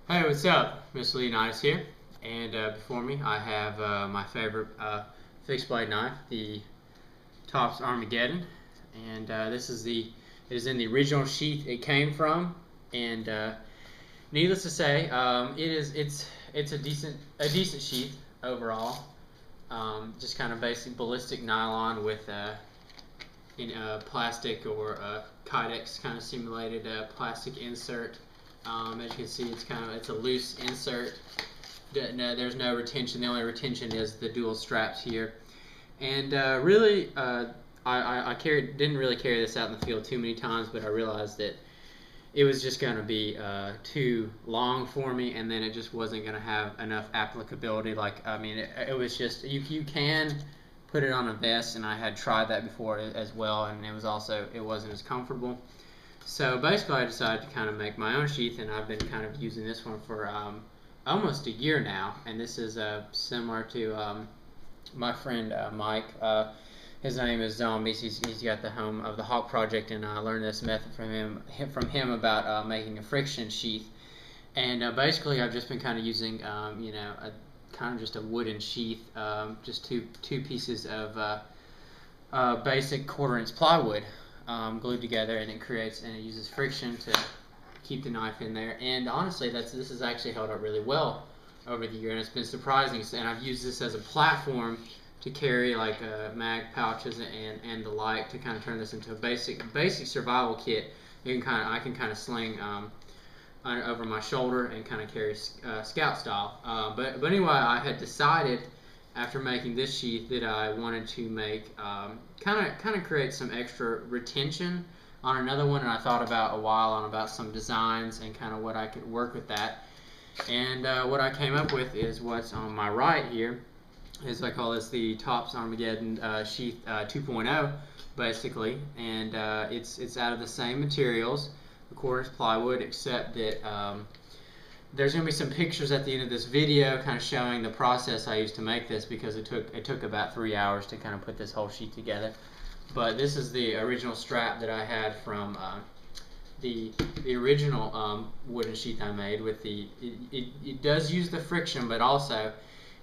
Hey, what's up? Mr. Leonidas here, and before me I have my favorite fixed blade knife, the TOPS Armageddon, and it is in the original sheath it came from, and needless to say, it's a decent sheath overall. Just kind of basic ballistic nylon with plastic or Kydex kind of simulated plastic insert. As you can see, it's a loose insert. There's no retention. The only retention is the dual straps here. And really, I didn't really carry this out in the field too many times, but I realized that it was just going to be too long for me, and then it just wasn't going to have enough applicability. Like, I mean, it was just, you can put it on a vest, and I had tried that before as well, and it wasn't as comfortable. So basically I decided to kind of make my own sheath, and I've been kind of using this one for almost a year now, and this is similar to my friend Mike. His name is Zombies. He's got the Home of the Hawk project, and I learned this method from him about making a friction sheath. And basically I've just been kind of using kind of just a wooden sheath, just two pieces of basic 1/4" plywood glued together, and it uses friction to keep the knife in there. And honestly, this has actually held up really well over the year, and it's been surprising. And I've used this as a platform to carry like mag pouches and the like, to kind of turn this into a basic survival kit. I can kind of sling over my shoulder and kind of carry scout style. But anyway, I had decided after making this sheath that I wanted to make kind of create some extra retention on another one, and I thought about some designs and kind of what I could work with that. And what I came up with is what's on my right here. I call this the TOPS Armageddon Sheath 2.0, basically, and it's out of the same materials, of course, plywood, except that there's going to be some pictures at the end of this video kind of showing the process I used to make this, because it took about 3 hours to kind of put this whole sheet together. But this is the original strap that I had from the original wooden sheath I made. It does use the friction, but also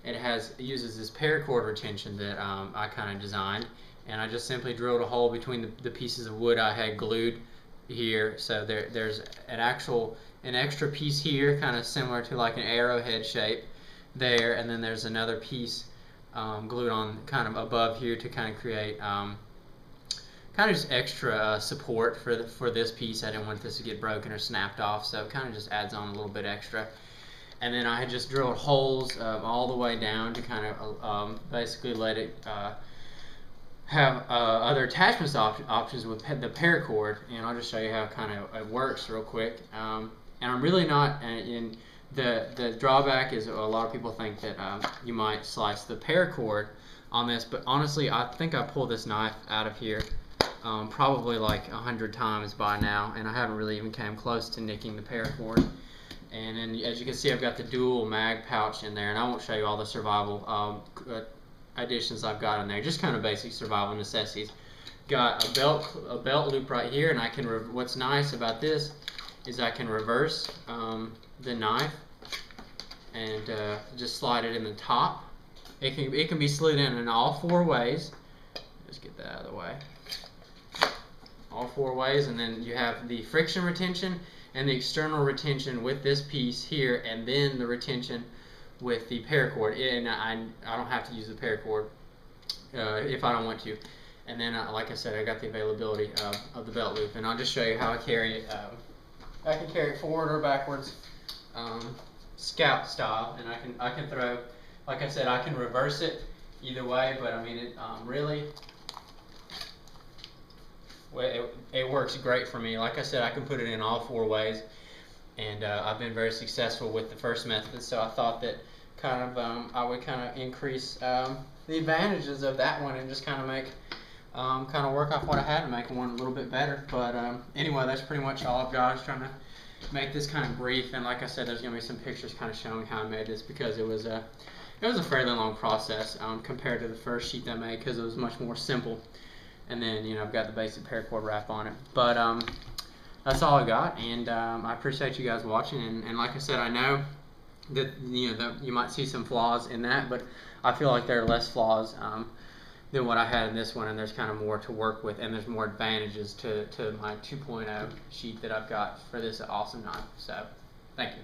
it uses this paracord retention that I kind of designed, and I just simply drilled a hole between the pieces of wood I had glued here. So there's an extra piece here, kind of similar to like an arrowhead shape there, and then there's another piece glued on kind of above here to kind of create kind of just extra support for this piece. I didn't want this to get broken or snapped off, so it kind of just adds on a little bit extra. And then I had just drilled holes all the way down to kind of basically let it have other attachments options with the paracord, and I'll just show you how it works real quick. And I'm really not in the drawback is a lot of people think that you might slice the paracord on this, but honestly I think I pulled this knife out of here probably like 100 times by now, and I haven't really even came close to nicking the paracord. And then, as you can see, I've got the dual mag pouch in there, and I won't show you all the survival additions I've got in there, just kind of basic survival necessities. Got a belt loop right here, and I can what's nice about this is I can reverse the knife and just slide it in the top. It can be slid in all 4 ways. Just get that out of the way. All 4 ways, and then you have the friction retention and the external retention with this piece here, and then the retention with the paracord. And I don't have to use the paracord if I don't want to. And then, like I said, I got the availability of the belt loop, and I'll just show you how I carry it. I can carry it forward or backwards, scout style, and I can throw. Like I said, I can reverse it either way, but I mean it really. It works great for me. Like I said, I can put it in all 4 ways, and I've been very successful with the first method. So I thought that I would kind of increase the advantages of that one and just kind of make work off what I had and make one a little bit better. But anyway, that's pretty much all I've got. I was trying to make this kind of brief, and like I said, there's going to be some pictures kind of showing how I made this, because it was a fairly long process compared to the first sheet I made, because it was much more simple. And then, I've got the basic paracord wrap on it. But that's all I got, and I appreciate you guys watching. And like I said, I know that you might see some flaws in that, but I feel like there are less flaws than what I had in this one, and there's kind of more to work with, and there's more advantages to my 2.0 sheath that I've got for this awesome knife. So, thank you.